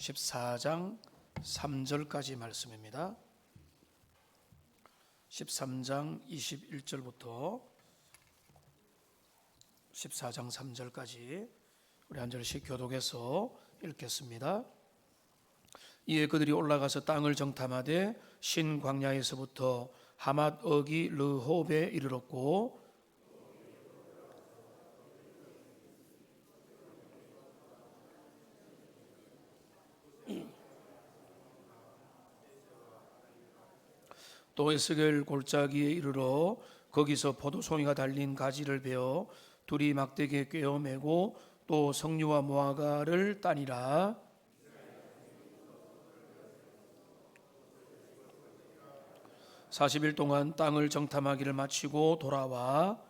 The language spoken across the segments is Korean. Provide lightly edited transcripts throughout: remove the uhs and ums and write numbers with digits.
14장 3절까지 말씀입니다. 13장 21절부터 14장 3절까지 우리 한 절씩 교독해서 읽겠습니다. 이에 그들이 올라가서 땅을 정탐하되 신 광야에서부터 하맛 어기 르홉에 이르렀고 또 에스겔 골짜기에 이르러 거기서 포도송이가 달린 가지를 베어 둘이 막대기에 꿰어 매고 또 석류와 무화과를 따니라. (40일) 동안 땅을 정탐하기를 마치고 돌아와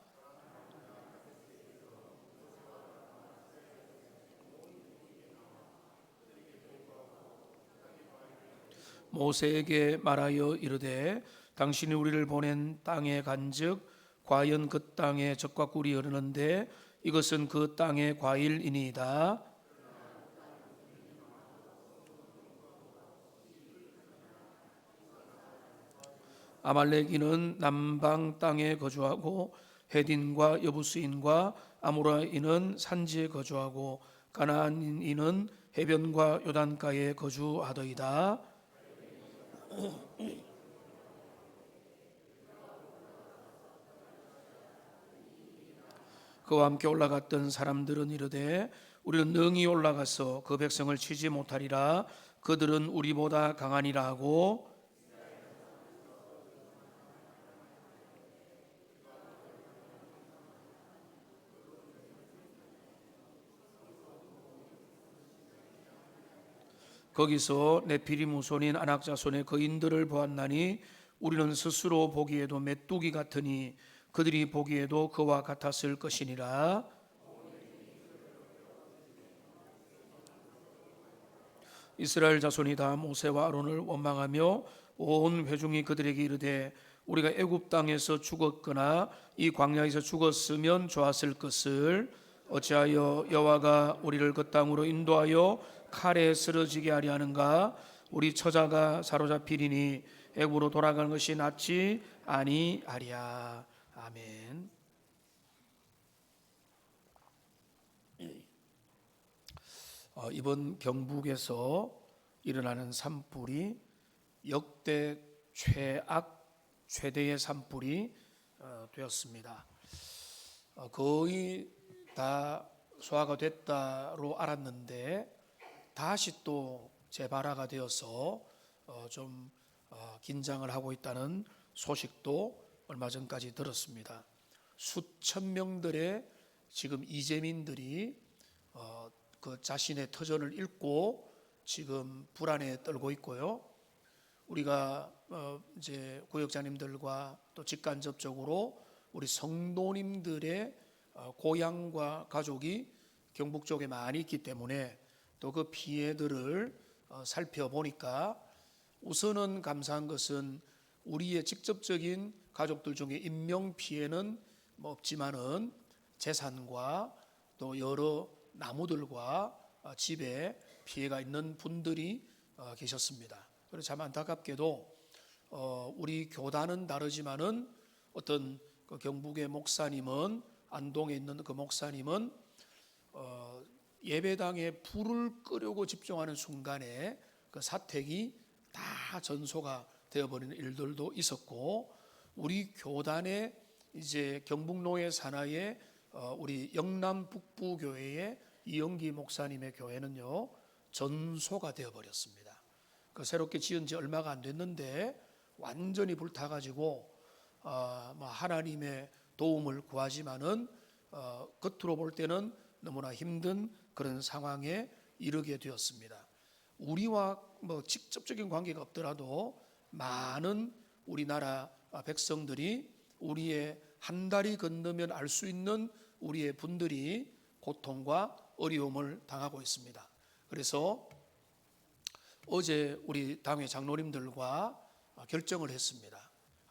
모세에게 말하여 이르되 당신이 우리를 보낸 땅에 간즉 과연 그 땅에 젖과 꿀이 흐르는데 이것은 그 땅의 과일이니이다. 아말렉인은 남방 땅에 거주하고 헤딘과 여부스인과 아모라인은 산지에 거주하고 가나안인은 해변과 요단가에 거주하더이다. 그와 함께 올라갔던 사람들은 이르되 우리는 능히 올라가서 그 백성을 치지 못하리라. 그들은 우리보다 강하니라 하고 거기서 네피림 후손인 아낙 자손의 거인들을 보았나니 우리는 스스로 보기에도 메뚜기 같으니 그들이 보기에도 그와 같았을 것이니라. 이스라엘 자손이 다 모세와 아론을 원망하며 온 회중이 그들에게 이르되 우리가 애굽 땅에서 죽었거나 이 광야에서 죽었으면 좋았을 것을 어찌하여 여호와가 우리를 그 땅으로 인도하여 칼에 쓰러지게 하려 하는가? 우리 처자가 사로잡히리니 애굽으로 돌아가는 것이 낫지 아니하랴. 아멘. 이번 경북에서 일어나는 산불이 역대 최대의 산불이 되었습니다. 거의 다 소화가 됐다로 알았는데 다시 또 재발화가 되어서 좀 긴장을 하고 있다는 소식도 얼마 전까지 들었습니다. 수천 명들의 지금 이재민들이 그 자신의 터전을 잃고 지금 불안에 떨고 있고요. 우리가 이제 구역장님들과 또 직간접적으로 우리 성도님들의 고향과 가족이 경북 쪽에 많이 있기 때문에 또 그 피해들을 살펴보니까 우선은 감사한 것은 우리의 직접적인 가족들 중에 인명 피해는 없지만은 재산과 또 여러 나무들과 집에 피해가 있는 분들이 계셨습니다. 그래서 참 안타깝게도 우리 교단은 다르지만은 어떤 그 경북의 목사님은 안동에 있는 그 목사님은 예배당에 불을 끄려고 집중하는 순간에 그 사택이 다 전소가 되어버리는 일들도 있었고 우리 교단의 이제 경북노예 산하의 우리 영남 북부 교회의 이영기 목사님의 교회는요 전소가 되어버렸습니다. 그 새롭게 지은 지 얼마가 안 됐는데 완전히 불타가지고 하나님의 도움을 구하지만은 겉으로 볼 때는 너무나 힘든 그런 상황에 이르게 되었습니다. 우리와 직접적인 관계가 없더라도 많은 우리나라 백성들이 우리의 한 달이 건너면 알 수 있는 우리의 분들이 고통과 어려움을 당하고 있습니다. 그래서 어제 우리 당회 장로님들과 결정을 했습니다.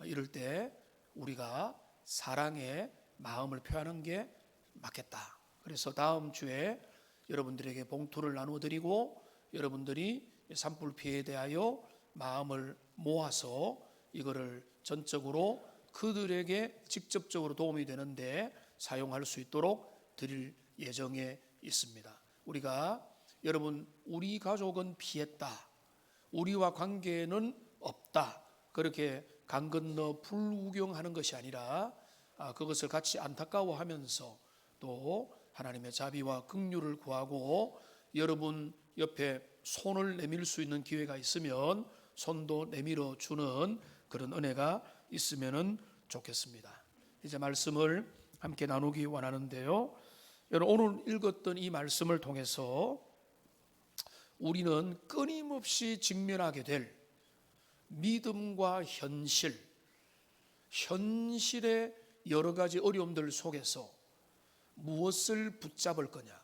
이럴 때 우리가 사랑의 마음을 표하는 게 맞겠다. 그래서 다음 주에 여러분들에게 봉투를 나눠드리고 여러분들이 산불 피해에 대하여 마음을 모아서 이거를 전적으로 그들에게 직접적으로 도움이 되는데 사용할 수 있도록 드릴 예정에 있습니다. 우리가 여러분 우리 가족은 피했다, 우리와 관계는 없다, 그렇게 강 건너 불구경하는 것이 아니라 그것을 같이 안타까워하면서 또 하나님의 자비와 긍휼을 구하고 여러분 옆에 손을 내밀 수 있는 기회가 있으면 손도 내밀어 주는 그런 은혜가 있으면 좋겠습니다. 이제 말씀을 함께 나누기 원하는데요, 여러분 오늘 읽었던 이 말씀을 통해서 우리는 끊임없이 직면하게 될 믿음과 현실의 여러 가지 어려움들 속에서 무엇을 붙잡을 거냐,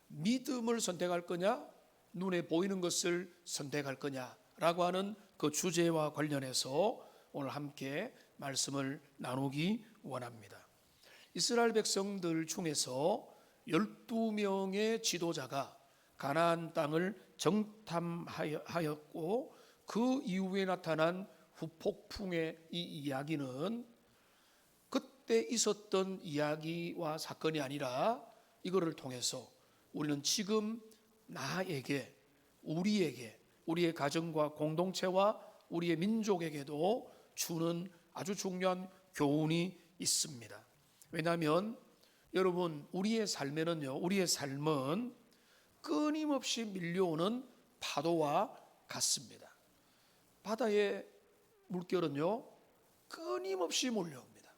믿음을 선택할 거냐, 눈에 보이는 것을 선택할 거냐라고 하는 그 주제와 관련해서 오늘 함께 말씀을 나누기 원합니다. 이스라엘 백성들 중에서 12명의 지도자가 가나안 땅을 정탐하였고 그 이후에 나타난 후폭풍의 이 이야기는 그때 있었던 이야기와 사건이 아니라 이거를 통해서 우리는 지금 나에게, 우리의 가정과 공동체와 우리의 민족에게도 주는 아주 중요한 교훈이 있습니다. 왜냐하면 여러분 우리의 삶은 끊임없이 밀려오는 파도와 같습니다. 바다의 물결은요 끊임없이 몰려옵니다.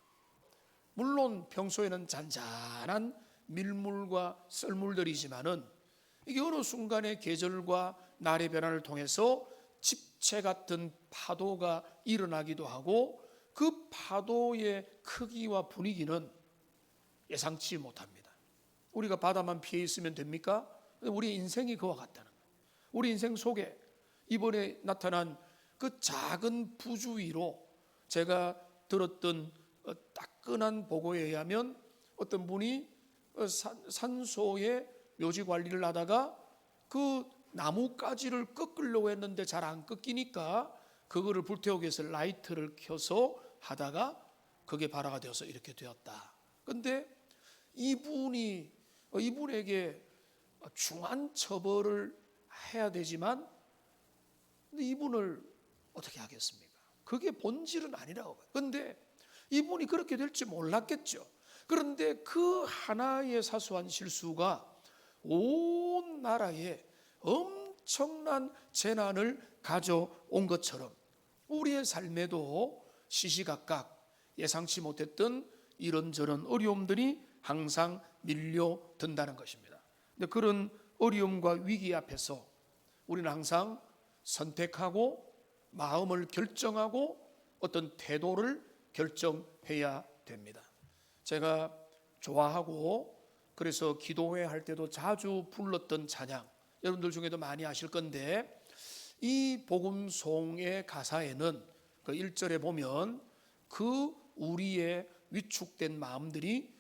물론 평소에는 잔잔한 밀물과 썰물들이지만은 이게 어느 순간의 계절과 날의 변화를 통해서 집체 같은 파도가 일어나기도 하고 그 파도의 크기와 분위기는 예상치 못합니다. 우리가 바다만 피해 있으면 됩니까? 우리 인생이 그와 같다는 거예요. 우리 인생 속에 이번에 나타난 그 작은 부주의로 제가 들었던 따끈한 보고에 의하면 어떤 분이 산소의 묘지 관리를 하다가 그 나뭇가지를 꺾으려고 했는데 잘 안 꺾이니까 그거를 불태우기 위해서 라이트를 켜서 하다가 그게 발화가 되어서 이렇게 되었다. 그런데 이분에게 중한 처벌을 해야 되지만 이분을 어떻게 하겠습니까? 그게 본질은 아니라고 봐요. 그런데 이분이 그렇게 될지 몰랐겠죠. 그런데 그 하나의 사소한 실수가 온 나라에 엄청난 재난을 가져온 것처럼 우리의 삶에도 시시각각 예상치 못했던 이런저런 어려움들이 항상 밀려든다는 것입니다. 근데 그런 어려움과 위기 앞에서 우리는 항상 선택하고 마음을 결정하고 어떤 태도를 결정해야 됩니다. 제가 좋아하고 그래서 기도회 할 때도 자주 불렀던 찬양, 여러분들 중에도 많이 아실 건데 이 복음송의 가사에는 그 1절에 보면 그 우리의 위축된 마음들이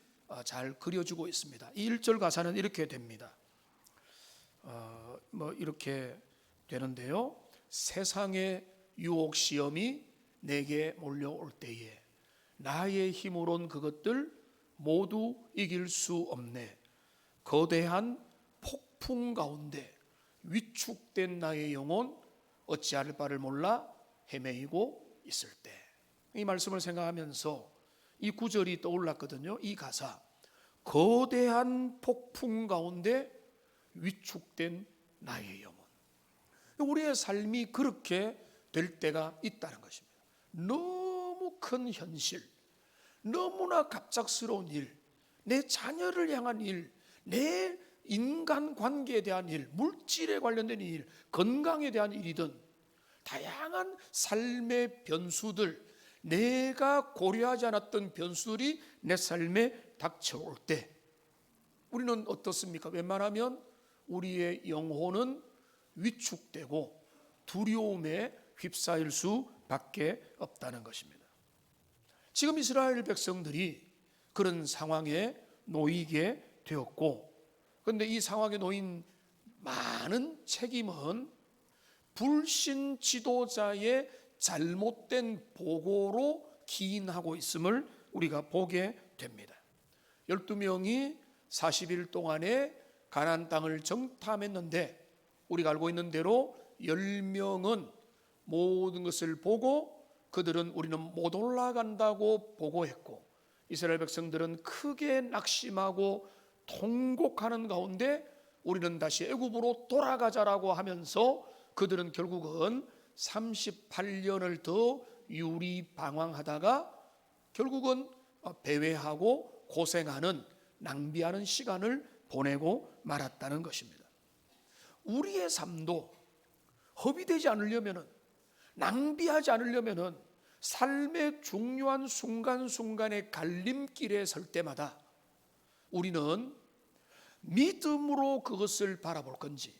잘 그려지고 있습니다. 이 1절 가사는 이렇게 됩니다. 이렇게 되는데요, 세상의 유혹 시험이 내게 몰려올 때에 나의 힘으론 그것들 모두 이길 수 없네. 거대한 폭풍 가운데 위축된 나의 영혼 어찌할 바를 몰라 헤매이고 있을 때. 이 말씀을 생각하면서 이 구절이 떠올랐거든요. 이 가사, 거대한 폭풍 가운데 위축된 나의 영혼. 우리의 삶이 그렇게 될 때가 있다는 것입니다. 너무 큰 현실, 너무나 갑작스러운 일, 내 자녀를 향한 일, 내 인간 관계에 대한 일, 물질에 관련된 일, 건강에 대한 일이든 다양한 삶의 변수들, 내가 고려하지 않았던 변수들이 내 삶에 닥쳐올 때 우리는 어떻습니까? 웬만하면 우리의 영혼은 위축되고 두려움에 휩싸일 수밖에 없다는 것입니다. 지금 이스라엘 백성들이 그런 상황에 놓이게 되었고, 그런데 이 상황에 놓인 많은 책임은 불신 지도자의 잘못된 보고로 기인하고 있음을 우리가 보게 됩니다. 12명이 40일 동안에 가나안 땅을 정탐했는데 우리가 알고 있는 대로 10명은 모든 것을 보고 그들은 우리는 못 올라간다고 보고했고, 이스라엘 백성들은 크게 낙심하고 통곡하는 가운데 우리는 다시 애굽으로 돌아가자라고 하면서 그들은 결국은 38년을 더 유리방황하다가 결국은 배회하고 고생하는, 낭비하는 시간을 보내고 말았다는 것입니다. 우리의 삶도 허비되지 않으려면, 낭비하지 않으려면 삶의 중요한 순간순간의 갈림길에 설 때마다 우리는 믿음으로 그것을 바라볼 건지,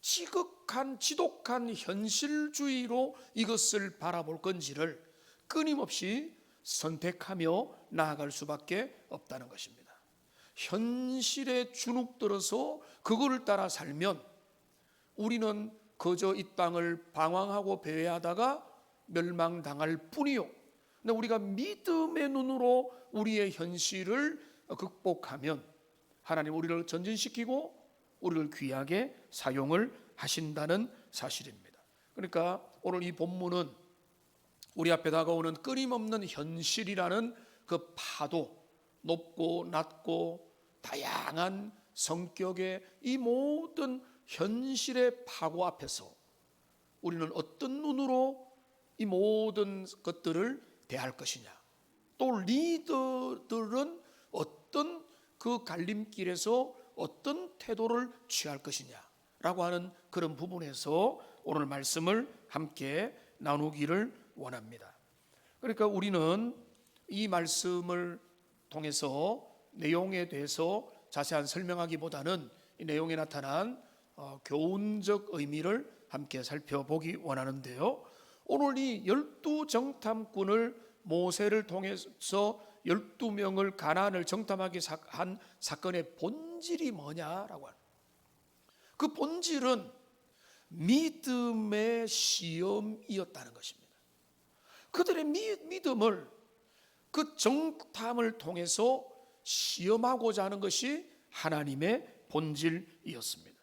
지독한 현실주의로 이것을 바라볼 건지를 끊임없이 선택하며 나아갈 수밖에 없다는 것입니다. 현실에 주눅들어서 그거를 따라 살면 우리는 그저 이 땅을 방황하고 배회하다가 멸망당할 뿐이요, 근데 우리가 믿음의 눈으로 우리의 현실을 극복하면 하나님 우리를 전진시키고 우리를 귀하게 사용을 하신다는 사실입니다. 그러니까 오늘 이 본문은 우리 앞에 다가오는 끊임없는 현실이라는 그 파도, 높고 낮고 다양한 성격의 이 모든 현실의 파고 앞에서 우리는 어떤 눈으로 이 모든 것들을 대할 것이냐, 또 리더들은 어떤 그 갈림길에서 어떤 태도를 취할 것이냐라고 하는 그런 부분에서 오늘 말씀을 함께 나누기를 원합니다. 그러니까 우리는 이 말씀을 통해서 내용에 대해서 자세한 설명하기보다는 이 내용에 나타난 교훈적 의미를 함께 살펴보기 원하는데요, 오늘 이 12정탐꾼을 모세를 통해서 12명을 가나안을 정탐하게 한 사건의 본질이 뭐냐라고 하는, 그 본질은 믿음의 시험이었다는 것입니다. 그들의 믿음을 그 정탐을 통해서 시험하고자 하는 것이 하나님의 본질이었습니다.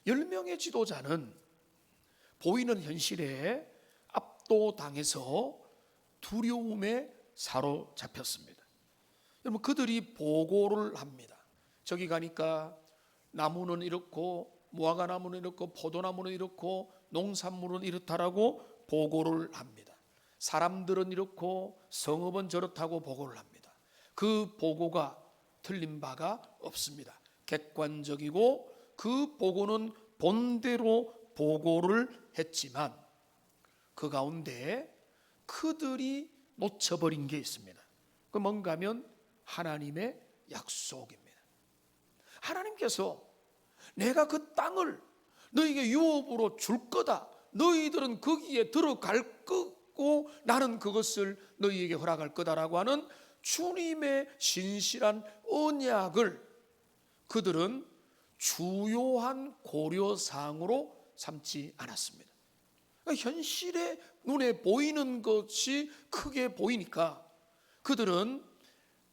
10명의 지도자는 보이는 현실에 압도당해서 두려움에 사로잡혔습니다. 여러분, 그들이 보고를 합니다. 저기 가니까 나무는 이렇고 무화과 나무는 이렇고 포도나무는 이렇고 농산물은 이렇다라고 보고를 합니다. 사람들은 이렇고 성읍은 저렇다고 보고를 합니다. 그 보고가 틀린 바가 없습니다. 객관적이고 그 보고는 본대로 보고를 했지만 그 가운데 그들이 놓쳐버린 게 있습니다. 그 뭔가 하면 하나님의 약속입니다. 하나님께서 내가 그 땅을 너희에게 유업으로 줄 거다, 너희들은 거기에 들어갈 거고 나는 그것을 너희에게 허락할 거다라고 하는 주님의 신실한 언약을 그들은 주요한 고려사항으로 삼지 않았습니다. 그러니까 현실에 눈에 보이는 것이 크게 보이니까 그들은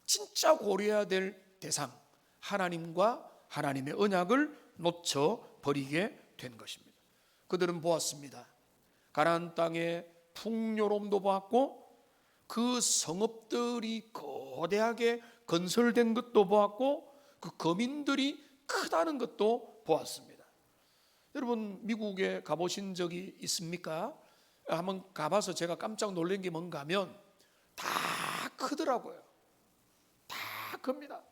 진짜 고려해야 될 대상, 하나님과 하나님의 언약을 놓쳐버리게 된 것입니다. 그들은 보았습니다. 가나안 땅의 풍요로움도 보았고 그 성읍들이 거대하게 건설된 것도 보았고 그 거민들이 크다는 것도 보았습니다. 여러분, 미국에 가보신 적이 있습니까? 한번 가봐서 제가 깜짝 놀란 게 뭔가 하면 다 크더라고요. 다 큽니다.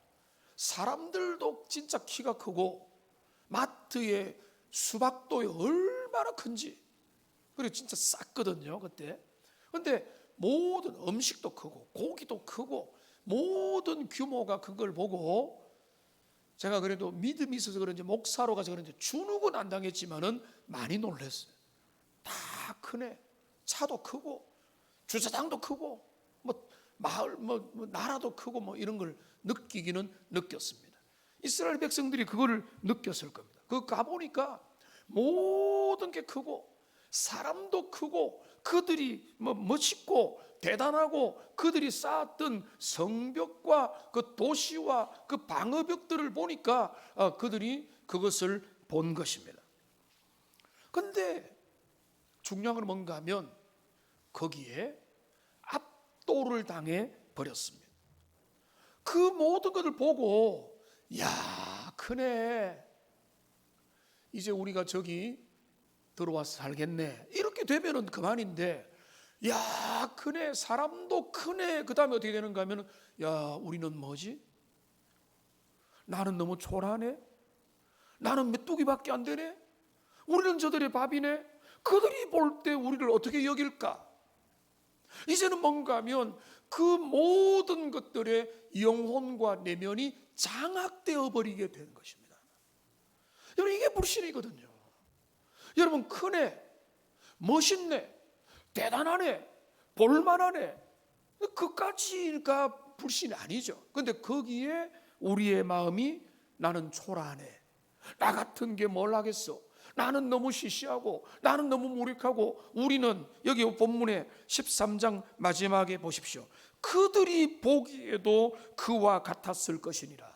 사람들도 진짜 키가 크고 마트에 수박도 얼마나 큰지, 그리고 진짜 쌌거든요 그때. 근데 모든 음식도 크고 고기도 크고 모든 규모가 큰 걸 보고 제가 그래도 믿음이 있어서 그런지 목사로 가서 그런지 주눅은 안 당했지만은 많이 놀랐어요. 다 크네. 차도 크고 주차장도 크고 뭐 마을 뭐 나라도 크고 뭐 이런 걸 느끼기는 느꼈습니다. 이스라엘 백성들이 그거를 느꼈을 겁니다. 그 가보니까 모든 게 크고 사람도 크고 그들이 멋있고 대단하고 그들이 쌓았던 성벽과 그 도시와 그 방어벽들을 보니까 그들이 그것을 본 것입니다. 그런데 중요한 건 뭔가 하면 거기에 압도를 당해 버렸습니다. 그 모든 것을 보고 야, 크네, 이제 우리가 저기 들어와서 살겠네, 이렇게 되면은 그만인데, 야, 크네, 사람도 크네, 그 다음에 어떻게 되는가 하면 야, 우리는 뭐지? 나는 너무 초라하네, 나는 메뚜기밖에 안 되네, 우리는 저들의 밥이네, 그들이 볼 때 우리를 어떻게 여길까? 이제는 뭔가 하면 그 모든 것들의 영혼과 내면이 장악되어 버리게 되는 것입니다. 여러분, 이게 불신이거든요. 여러분, 크네, 멋있네, 대단하네, 볼만하네, 그까지가 불신이 아니죠. 그런데 거기에 우리의 마음이 나는 초라하네, 나 같은 게 뭘 하겠어, 나는 너무 시시하고 나는 너무 무력하고, 우리는 여기 본문의 13장 마지막에 보십시오. 그들이 보기에도 그와 같았을 것이니라.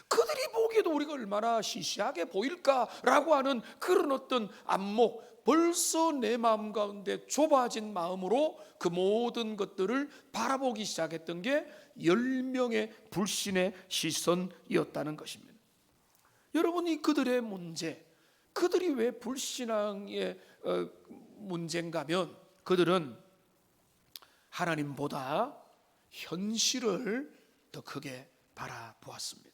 그들이 보기에도 우리가 얼마나 시시하게 보일까라고 하는 그런 어떤 안목, 벌써 내 마음 가운데 좁아진 마음으로 그 모든 것들을 바라보기 시작했던 게 10명의 불신의 시선이었다는 것입니다. 여러분이 그들의 문제, 그들이 왜 불신앙의 문제인가 하면 그들은 하나님보다 현실을 더 크게 바라보았습니다.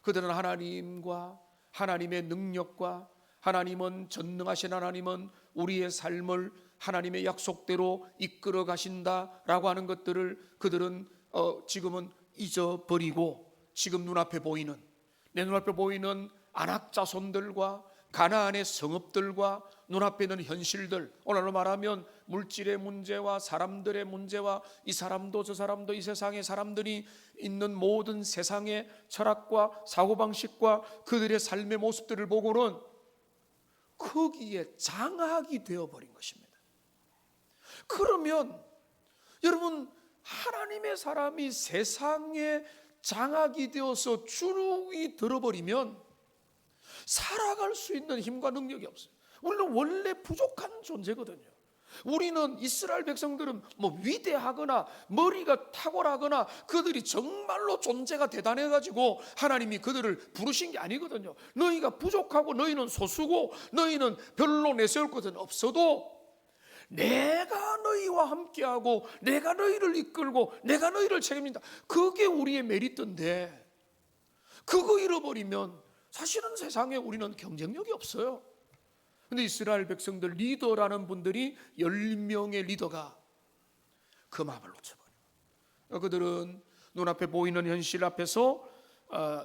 그들은 하나님과 하나님의 능력과 하나님은 전능하신 하나님은 우리의 삶을 하나님의 약속대로 이끌어 가신다라고 하는 것들을 그들은 지금은 잊어버리고, 지금 눈앞에 보이는, 내 눈앞에 보이는 안악 자손들과 가나안의 성읍들과 눈앞에 있는 현실들, 오늘로 말하면 물질의 문제와 사람들의 문제와 이 사람도 저 사람도 이 세상의 사람들이 있는 모든 세상의 철학과 사고방식과 그들의 삶의 모습들을 보고는 거기에 장악이 되어버린 것입니다. 그러면 여러분, 하나님의 사람이 세상에 장악이 되어서 주눅이 들어버리면 살아갈 수 있는 힘과 능력이 없어요. 우리는 원래 부족한 존재거든요. 우리는, 이스라엘 백성들은 위대하거나 머리가 탁월하거나 그들이 정말로 존재가 대단해가지고 하나님이 그들을 부르신 게 아니거든요. 너희가 부족하고 너희는 소수고 너희는 별로 내세울 것은 없어도 내가 너희와 함께하고 내가 너희를 이끌고 내가 너희를 책임진다, 그게 우리의 메리트인데, 그거 잃어버리면 사실은 세상에 우리는 경쟁력이 없어요. 그런데 이스라엘 백성들 리더라는 분들이 10명의 리더가 그 마음을 놓쳐버려요. 그들은 눈앞에 보이는 현실 앞에서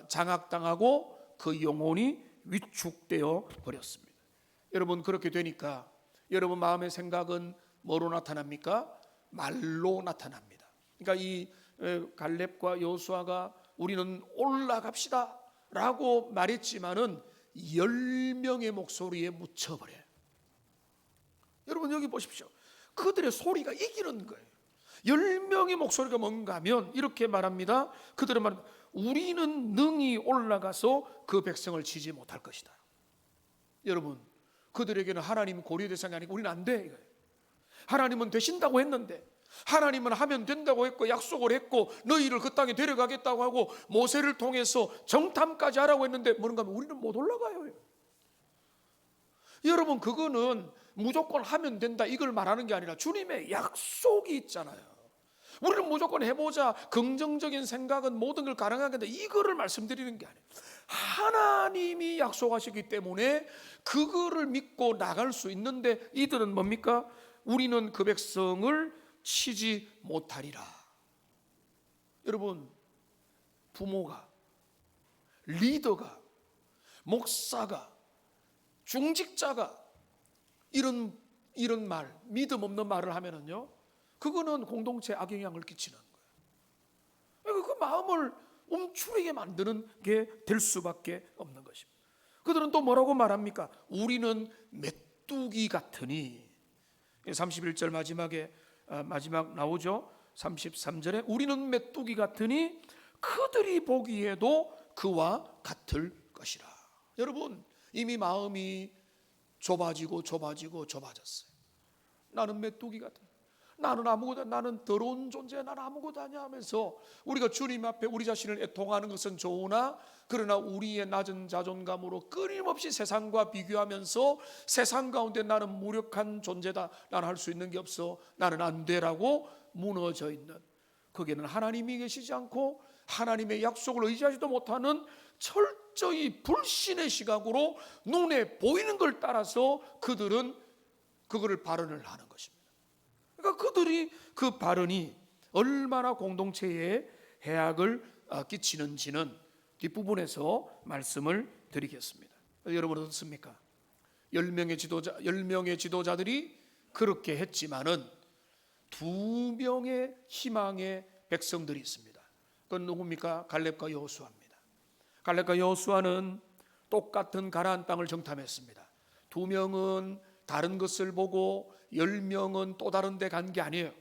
장악당하고 그 영혼이 위축되어 버렸습니다. 여러분, 그렇게 되니까 여러분 마음의 생각은 뭐로 나타납니까? 말로 나타납니다. 그러니까 이 갈렙과 여호수아가 우리는 올라갑시다 라고 말했지만은 10명의 목소리에 묻혀버려요. 여러분, 여기 보십시오. 그들의 소리가 이기는 거예요. 10명의 목소리가 뭔가 하면 이렇게 말합니다. 그들은 말합니다. 우리는 능히 올라가서 그 백성을 치지 못할 것이다. 여러분, 그들에게는 하나님 고려 대상이 아니고 우리는 안 돼, 이거예요. 하나님은 되신다고 했는데, 하나님은 하면 된다고 했고 약속을 했고 너희를 그 땅에 데려가겠다고 하고 모세를 통해서 정탐까지 하라고 했는데 뭔가 하면 우리는 못 올라가요. 여러분, 그거는 무조건 하면 된다 이걸 말하는 게 아니라 주님의 약속이 있잖아요. 우리는 무조건 해보자, 긍정적인 생각은 모든 걸 가능하겠다, 이거를 말씀드리는 게 아니에요. 하나님이 약속하시기 때문에 그거를 믿고 나갈 수 있는데, 이들은 뭡니까? 우리는 그 백성을 치지 못하리라. 여러분, 부모가, 리더가, 목사가, 중직자가 이런 말, 믿음 없는 말을 하면은요, 그거는 공동체에 악영향을 끼치는 거예요. 그 마음을 움츠리게 만드는 게 될 수밖에 없는 것입니다. 그들은 또 뭐라고 말합니까? 우리는 메뚜기 같으니. 31절 마지막 나오죠. 33절에 우리는 메뚜기 같으니 그들이 보기에도 그와 같을 것이라. 여러분, 이미 마음이 좁아졌어요. 나는 메뚜기 같은, 나는 더러운 존재, 나는 아무것도 아니야 하면서 우리가 주님 앞에 우리 자신을 애통하는 것은 좋으나, 그러나 우리의 낮은 자존감으로 끊임없이 세상과 비교하면서 세상 가운데 나는 무력한 존재다, 나는 할 수 있는 게 없어, 나는 안 돼라고 무너져 있는, 거기에는 하나님이 계시지 않고 하나님의 약속을 의지하지도 못하는 철저히 불신의 시각으로 눈에 보이는 걸 따라서 그들은 그거를 발언을 하는 것입니다. 그러니까 그들이 그 발언이 얼마나 공동체에 해악을 끼치는지는 뒷부분에서 말씀을 드리겠습니다. 여러분 어떻습니까? 10명의 지도자들이 그렇게 했지만은 2명의 희망의 백성들이 있습니다. 그건 누굽니까? 갈렙과 여호수아입니다. 갈렙과 여호수아는 똑같은 가나안 땅을 정탐했습니다. 2명은 다른 것을 보고 10명은 또 다른 데 간 게 아니에요.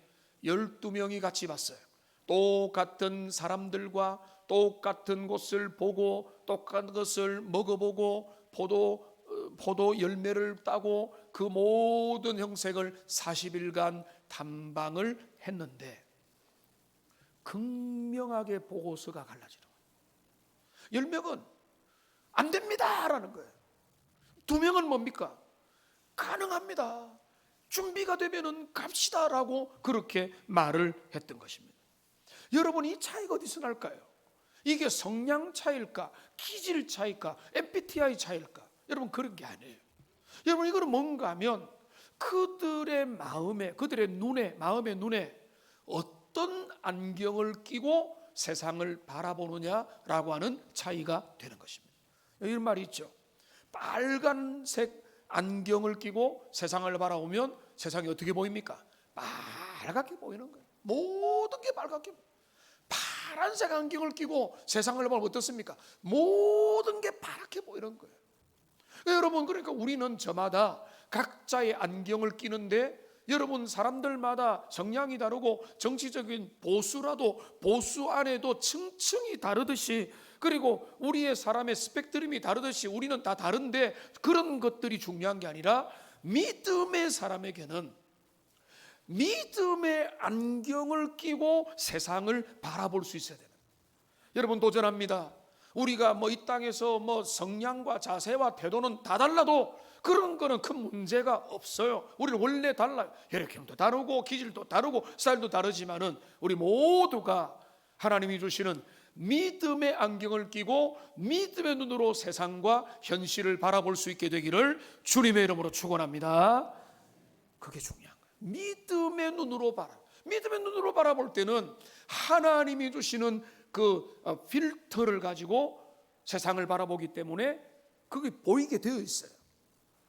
12명이 같이 봤어요. 똑같은 사람들과 똑같은 곳을 보고 똑같은 것을 먹어보고 포도 열매를 따고 그 모든 형색을 40일간 탐방을 했는데 극명하게 보고서가 갈라지는 거예요. 10명은 안 됩니다 라는 거예요. 2명은 뭡니까? 가능합니다, 준비가 되면은 갑시다 라고 그렇게 말을 했던 것입니다. 여러분, 이 차이가 어디서 날까요? 이게 성량 차이일까? 기질 차이일까? MBTI 차이일까? 여러분, 그런 게 아니에요. 여러분, 이거는 뭔가 하면 그들의 마음에, 그들의 눈에, 마음의 눈에 어떤 안경을 끼고 세상을 바라보느냐라고 하는 차이가 되는 것입니다. 이런 말이 있죠. 빨간색 안경을 끼고 세상을 바라보면 세상이 어떻게 보입니까? 빨갛게 보이는 거예요. 모든 게 빨갛게 보여요. 파란색 안경을 끼고 세상을 바라보면 어떻습니까? 모든 게 파랗게 보이는 거예요. 여러분, 그러니까 우리는 저마다 각자의 안경을 끼는데, 여러분, 사람들마다 성향이 다르고 정치적인 보수라도 보수 안에도 층층이 다르듯이, 그리고 우리의 사람의 스펙트럼이 다르듯이 우리는 다 다른데, 그런 것들이 중요한 게 아니라 믿음의 사람에게는 믿음의 안경을 끼고 세상을 바라볼 수 있어야 되는 거예요. 여러분, 도전합니다. 우리가 이 땅에서 성향과 자세와 태도는 다 달라도 그런 거는 큰 문제가 없어요. 우리는 원래 달라요. 혈액형도 다르고 기질도 다르고 스타일도 다르지만은 우리 모두가 하나님이 주시는 믿음의 안경을 끼고 믿음의 눈으로 세상과 현실을 바라볼 수 있게 되기를 주님의 이름으로 축원합니다. 그게 중요한 거예요. 믿음의 눈으로 믿음의 눈으로 바라볼 때는 하나님이 주시는 그 필터를 가지고 세상을 바라보기 때문에 그게 보이게 되어 있어요.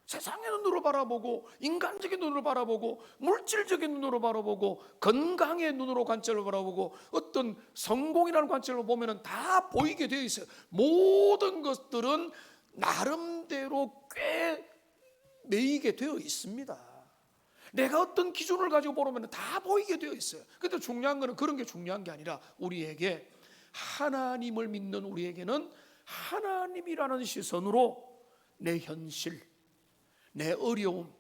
세상의 눈으로 바라보고 인간적인 눈으로 바라보고 물질적인 눈으로 바라보고 건강의 눈으로 관점을 바라보고 어떤 성공이라는 관점을 보면 다 보이게 되어 있어요. 모든 것들은 나름대로 꽤 매이게 되어 있습니다. 내가 어떤 기준을 가지고 보면 다 보이게 되어 있어요. 근데 중요한 거는 그런 게 중요한 게 아니라 우리에게 하나님을 믿는 우리에게는 하나님이라는 시선으로 내 현실, 내 어려움,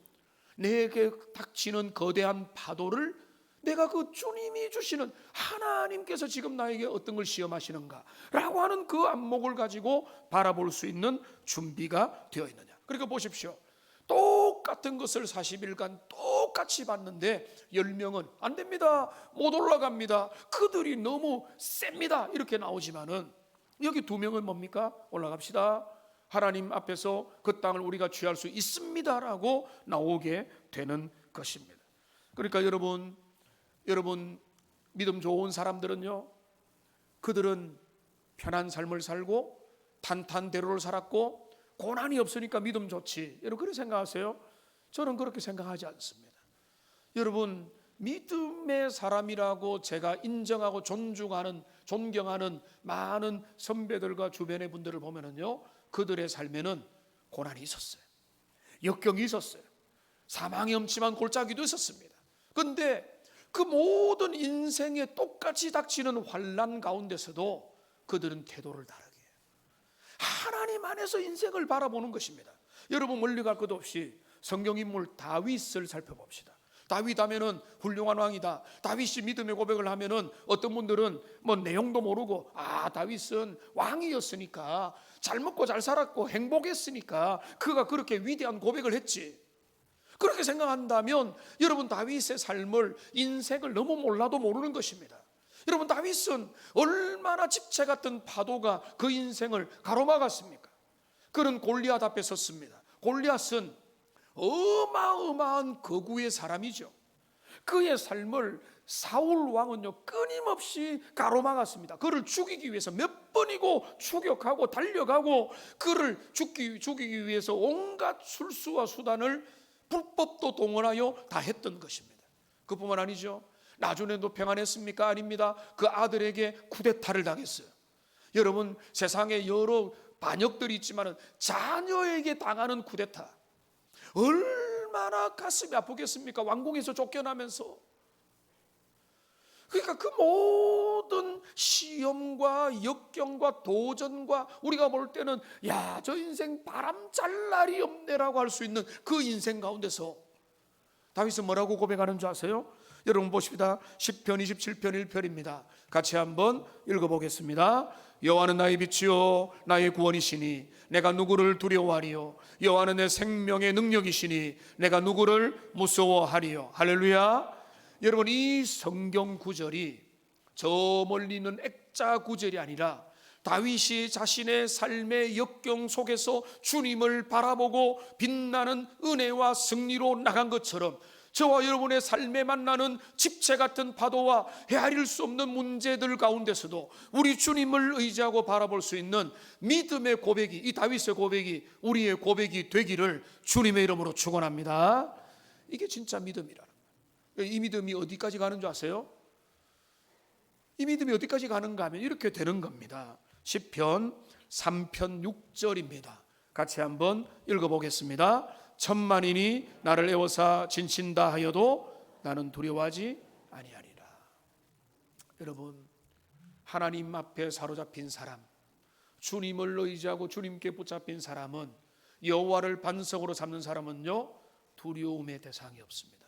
내게 닥치는 거대한 파도를 내가 그 주님이 주시는 하나님께서 지금 나에게 어떤 걸 시험하시는가 라고 하는 그 안목을 가지고 바라볼 수 있는 준비가 되어 있느냐. 그러니까 보십시오. 똑같은 것을 40일간 똑같이 봤는데 10명은 안 됩니다, 못 올라갑니다, 그들이 너무 셉니다 이렇게 나오지만은 여기 2명은 뭡니까? 올라갑시다, 하나님 앞에서 그 땅을 우리가 취할 수 있습니다라고 나오게 되는 것입니다. 그러니까 여러분 믿음 좋은 사람들은요, 그들은 편한 삶을 살고 탄탄대로를 살았고 고난이 없으니까 믿음 좋지. 여러분 그렇게 생각하세요? 저는 그렇게 생각하지 않습니다. 여러분, 믿음의 사람이라고 제가 인정하고 존경하는 많은 선배들과 주변의 분들을 보면은요, 그들의 삶에는 고난이 있었어요. 역경이 있었어요. 사망의 엄침한 골짜기도 있었습니다. 그런데 그 모든 인생에 똑같이 닥치는 환난 가운데서도 그들은 태도를 다르게 해요. 하나님 안에서 인생을 바라보는 것입니다. 여러분, 멀리 갈 것도 없이 성경 인물 다윗을 살펴봅시다. 다윗 하면은 훌륭한 왕이다. 다윗이 믿음의 고백을 하면은 어떤 분들은 뭐 내용도 모르고 다윗은 왕이었으니까 잘 먹고 잘 살았고 행복했으니까 그가 그렇게 위대한 고백을 했지, 그렇게 생각한다면 여러분, 다윗의 삶을, 인생을 너무 몰라도 모르는 것입니다. 여러분, 다윗은 얼마나 집채 같은 파도가 그 인생을 가로막았습니까? 그는 골리앗 앞에 섰습니다. 골리앗은 어마어마한 거구의 사람이죠. 그의 삶을 사울 왕은요 끊임없이 가로막았습니다. 그를 죽이기 위해서 몇 번이고 추격하고 달려가고 그를 죽이기 위해서 온갖 술수와 수단을 불법도 동원하여 다 했던 것입니다. 그뿐만 아니죠. 나중에도 평안했습니까? 아닙니다. 그 아들에게 쿠데타를 당했어요. 여러분, 세상에 여러 반역들이 있지만 자녀에게 당하는 쿠데타 얼마나 가슴이 아프겠습니까? 왕궁에서 쫓겨나면서. 그러니까 그 모든 시험과 역경과 도전과 우리가 볼 때는 저 인생 바람 잘 날이 없네라고 할 수 있는 그 인생 가운데서 다윗은 뭐라고 고백하는 줄 아세요? 여러분 보십니다. 시편 27편 1편입니다. 같이 한번 읽어보겠습니다. 여호와는 나의 빛이요 나의 구원이시니 내가 누구를 두려워하리요. 여호와는 내 생명의 능력이시니 내가 누구를 무서워하리요. 할렐루야. 여러분, 이 성경 구절이 저 멀리 있는 액자 구절이 아니라 다윗이 자신의 삶의 역경 속에서 주님을 바라보고 빛나는 은혜와 승리로 나간 것처럼 저와 여러분의 삶에 만나는 집채 같은 파도와 헤아릴 수 없는 문제들 가운데서도 우리 주님을 의지하고 바라볼 수 있는 믿음의 고백이, 이 다윗의 고백이 우리의 고백이 되기를 주님의 이름으로 축원합니다. 이게 진짜 믿음이라는 거예요. 이 믿음이 어디까지 가는 줄 아세요? 이 믿음이 어디까지 가는가 하면 이렇게 되는 겁니다. 시편 3편 6절입니다. 같이 한번 읽어보겠습니다. 천만인이 나를 애워사 진친다 하여도 나는 두려워하지 아니하리라. 여러분, 하나님 앞에 사로잡힌 사람, 주님을 의지하고 주님께 붙잡힌 사람은, 여호와를 반석으로 잡는 사람은요 두려움의 대상이 없습니다.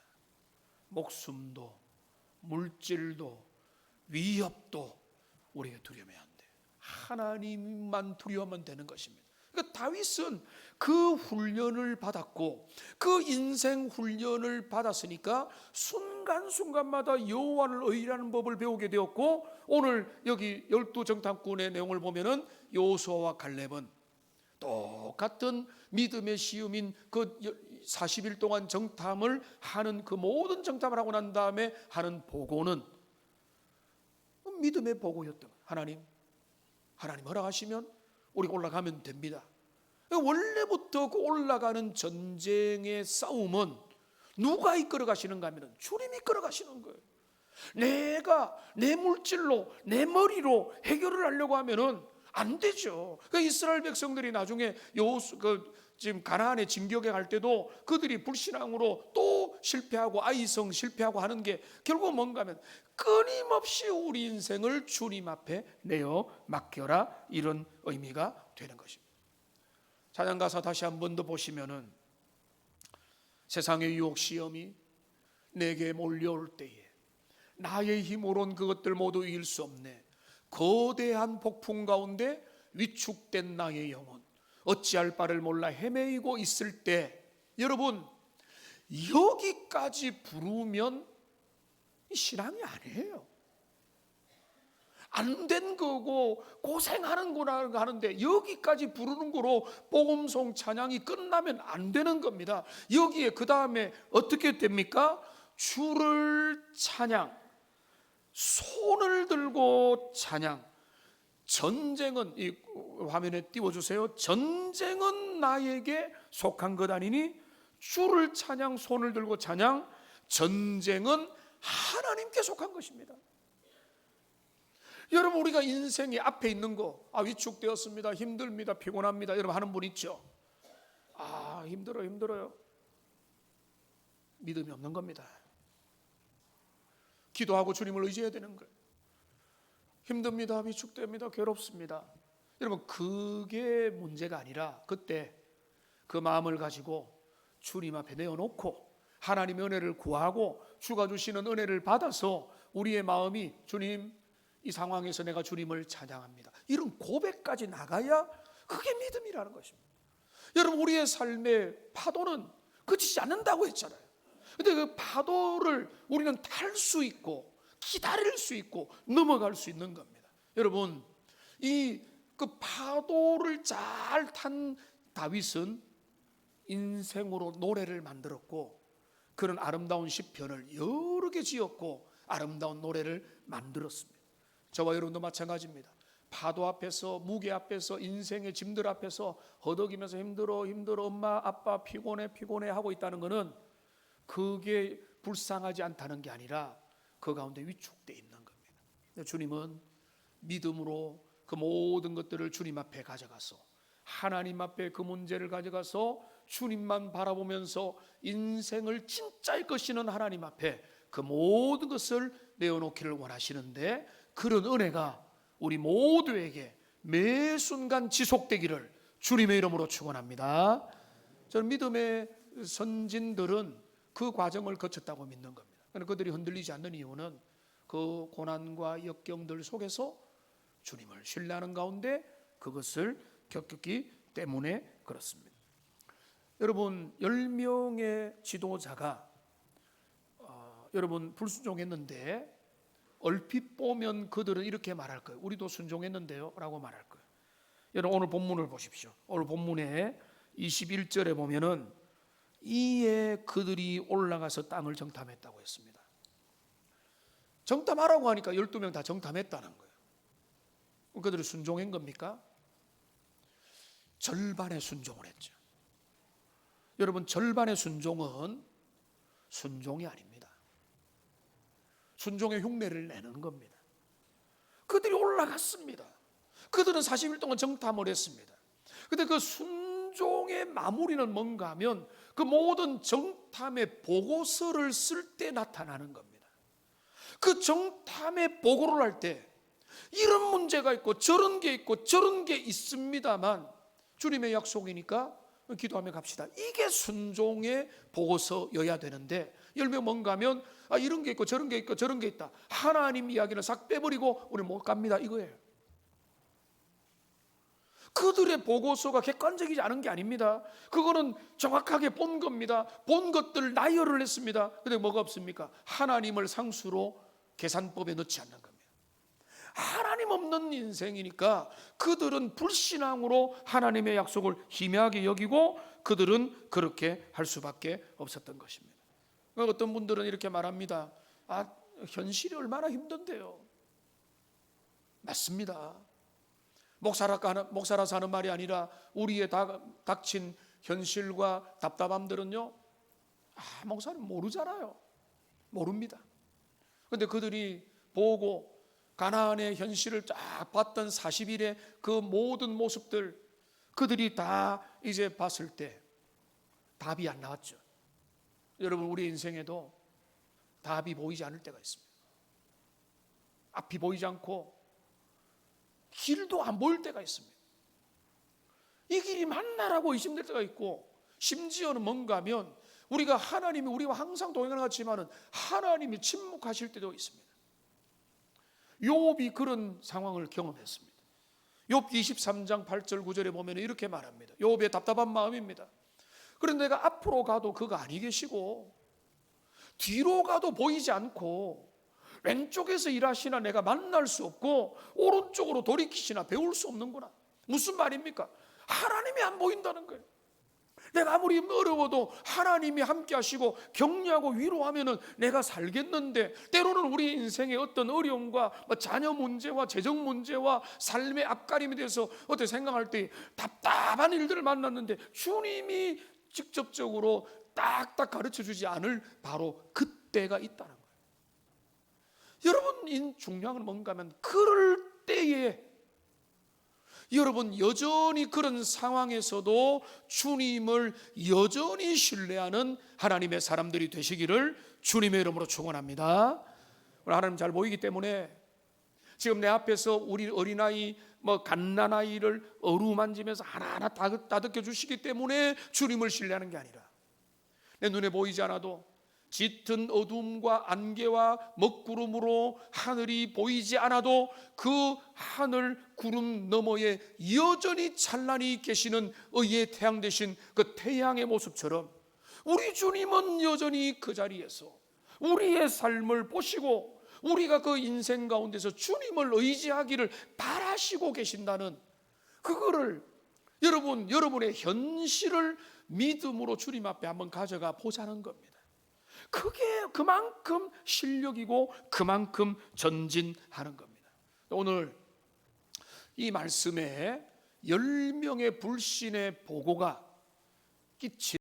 목숨도 물질도 위협도 우리가 두려워해야 안 돼. 하나님만 두려워하면 되는 것입니다. 그러니까 다윗은 그 훈련을 받았고 그 인생 훈련을 받았으니까 순간순간마다 여호와를 의뢰하는 법을 배우게 되었고, 오늘 여기 12정탐꾼의 내용을 보면은 여호수아와 갈렙은 똑같은 믿음의 시험인 그 40일 동안 정탐을 하는, 그 모든 정탐을 하고 난 다음에 하는 보고는 믿음의 보고였던 거예요. 하나님 허락하시면 우리가 올라가면 됩니다. 원래부터 그 올라가는 전쟁의 싸움은 누가 이끌어 가시는가 하면 주님이 이끌어 가시는 거예요. 내가 내 물질로 내 머리로 해결을 하려고 하면은 안 되죠. 그 이스라엘 백성들이 나중에 지금 가나안에 진격해 갈 때도 그들이 불신앙으로 또 실패하고 아이성 실패하고 하는 게 결국 뭔가 하면 끊임없이 우리 인생을 주님 앞에 내어 맡겨라, 이런 의미가 되는 것입니다. 찬양 가사 다시 한 번 더 보시면은 세상의 유혹 시험이 내게 몰려올 때에 나의 힘으론 그것들 모두 이길 수 없네. 거대한 폭풍 가운데 위축된 나의 영혼 어찌할 바를 몰라 헤매이고 있을 때, 여러분 여기까지 부르면 신앙이 아니에요. 안 된 거고 고생하는구나 하는데 여기까지 부르는 거로 복음송 찬양이 끝나면 안 되는 겁니다. 여기에 그 다음에 어떻게 됩니까? 주를 찬양, 손을 들고 찬양. 전쟁은, 이 화면에 띄워주세요. 전쟁은 나에게 속한 것 아니니 주를 찬양, 손을 들고 찬양. 전쟁은 하나님께 속한 것입니다. 여러분, 우리가 인생이 앞에 있는 거, 위축되었습니다, 힘듭니다, 피곤합니다, 여러분 하는 분 있죠. 힘들어요. 믿음이 없는 겁니다. 기도하고 주님을 의지해야 되는 거예요. 힘듭니다. 위축됩니다. 괴롭습니다. 여러분, 그게 문제가 아니라 그때 그 마음을 가지고 주님 앞에 내어놓고 하나님의 은혜를 구하고 주가 주시는 은혜를 받아서 우리의 마음이 주님, 이 상황에서 내가 주님을 찬양합니다, 이런 고백까지 나가야 그게 믿음이라는 것입니다. 여러분, 우리의 삶의 파도는 그치지 않는다고 했잖아요. 근데 그 파도를 우리는 탈 수 있고 기다릴 수 있고 넘어갈 수 있는 겁니다. 여러분, 그 파도를 잘 탄 다윗은 인생으로 노래를 만들었고 그런 아름다운 시편을 여러 개 지었고 아름다운 노래를 만들었습니다. 저와 여러분도 마찬가지입니다. 파도 앞에서, 무게 앞에서, 인생의 짐들 앞에서 허덕이면서 힘들어 엄마 아빠 피곤해 하고 있다는 것은 그게 불쌍하지 않다는 게 아니라 그 가운데 위축되어 있는 겁니다. 주님은 믿음으로 그 모든 것들을 주님 앞에 가져가서 하나님 앞에 그 문제를 가져가서 주님만 바라보면서 인생을 진짜일 것이는 하나님 앞에 그 모든 것을 내어놓기를 원하시는데, 그런 은혜가 우리 모두에게 매 순간 지속되기를 주님의 이름으로 축원합니다. 저는 믿음의 선진들은 그 과정을 거쳤다고 믿는 겁니다. 그들이 흔들리지 않는 이유는 그 고난과 역경들 속에서 주님을 신뢰하는 가운데 그것을 겪었기 때문에 그렇습니다. 여러분, 10명의 지도자가 여러분 불순종했는데 얼핏 보면 그들은 이렇게 말할 거예요. 우리도 순종했는데요 라고 말할 거예요. 여러분, 오늘 본문을 보십시오. 오늘 본문에 21절에 보면은 이에 그들이 올라가서 땅을 정탐했다고 했습니다. 정탐하라고 하니까 12명 다 정탐했다는 거예요. 그들이 순종한 겁니까? 절반의 순종을 했죠. 여러분, 절반의 순종은 순종이 아닙니다. 순종의 흉내를 내는 겁니다. 그들이 올라갔습니다. 그들은 40일 동안 정탐을 했습니다. 근데 그 순종의 마무리는 뭔가 하면 그 모든 정탐의 보고서를 쓸 때 나타나는 겁니다. 그 정탐의 보고를 할 때 이런 문제가 있고 저런 게 있고 저런 게 있습니다만 주님의 약속이니까 기도하며 갑시다, 이게 순종의 보고서여야 되는데 10명 뭔가 하면 이런 게 있고 저런 게 있고 저런 게 있다, 하나님 이야기를 싹 빼버리고 우리 못 갑니다, 이거예요. 그들의 보고서가 객관적이지 않은 게 아닙니다. 그거는 정확하게 본 겁니다. 본 것들 나열을 했습니다. 근데 뭐가 없습니까? 하나님을 상수로 계산법에 넣지 않는 겁니다. 하나님 없는 인생이니까 그들은 불신앙으로 하나님의 약속을 희미하게 여기고 그들은 그렇게 할 수밖에 없었던 것입니다. 어떤 분들은 이렇게 말합니다. 현실이 얼마나 힘든데요. 맞습니다. 목사라서 하는 말이 아니라 우리의 닥친 현실과 답답함들은요, 목사는 모르잖아요. 모릅니다. 그런데 그들이 보고 가나안의 현실을 쫙 봤던 40일의 그 모든 모습들, 그들이 다 이제 봤을 때 답이 안 나왔죠. 여러분, 우리 인생에도 답이 보이지 않을 때가 있습니다. 앞이 보이지 않고 길도 안 보일 때가 있습니다. 이 길이 맞나라고 의심될 때가 있고, 심지어는 뭔가 하면 하나님이 우리와 항상 동행하는 것 같지만은 하나님이 침묵하실 때도 있습니다. 욥이 그런 상황을 경험했습니다. 욥기 23장 8절 9절에 보면 이렇게 말합니다. 욥의 답답한 마음입니다. 그런데 내가 앞으로 가도 그가 아니 계시고 뒤로 가도 보이지 않고 왼쪽에서 일하시나 내가 만날 수 없고 오른쪽으로 돌이키시나 배울 수 없는구나. 무슨 말입니까? 하나님이 안 보인다는 거예요. 내가 아무리 어려워도 하나님이 함께 하시고 격려하고 위로하면은 내가 살겠는데, 때로는 우리 인생의 어떤 어려움과 자녀 문제와 재정 문제와 삶의 앞가림에 대해서 어떻게 생각할 때 답답한 일들을 만났는데 주님이 직접적으로 딱딱 가르쳐 주지 않을 바로 그때가 있다는 거예요. 여러분, 중요한 건 뭔가 하면 그럴 때에 여러분 여전히 그런 상황에서도 주님을 여전히 신뢰하는 하나님의 사람들이 되시기를 주님의 이름으로 축원합니다. 하나님 잘 보이기 때문에 지금 내 앞에서 우리 어린아이 갓난아이를 어루만지면서 하나하나 다듬겨 주시기 때문에 주님을 신뢰하는 게 아니라 내 눈에 보이지 않아도 짙은 어둠과 안개와 먹구름으로 하늘이 보이지 않아도 그 하늘 구름 너머에 여전히 찬란히 계시는 의의 태양 되신 그 태양의 모습처럼 우리 주님은 여전히 그 자리에서 우리의 삶을 보시고 우리가 그 인생 가운데서 주님을 의지하기를 바라시고 계신다는 그거를 여러분의 현실을 믿음으로 주님 앞에 한번 가져가 보자는 겁니다. 그게 그만큼 실력이고 그만큼 전진하는 겁니다. 오늘 이 말씀에 10명의 불신의 보고가 끼친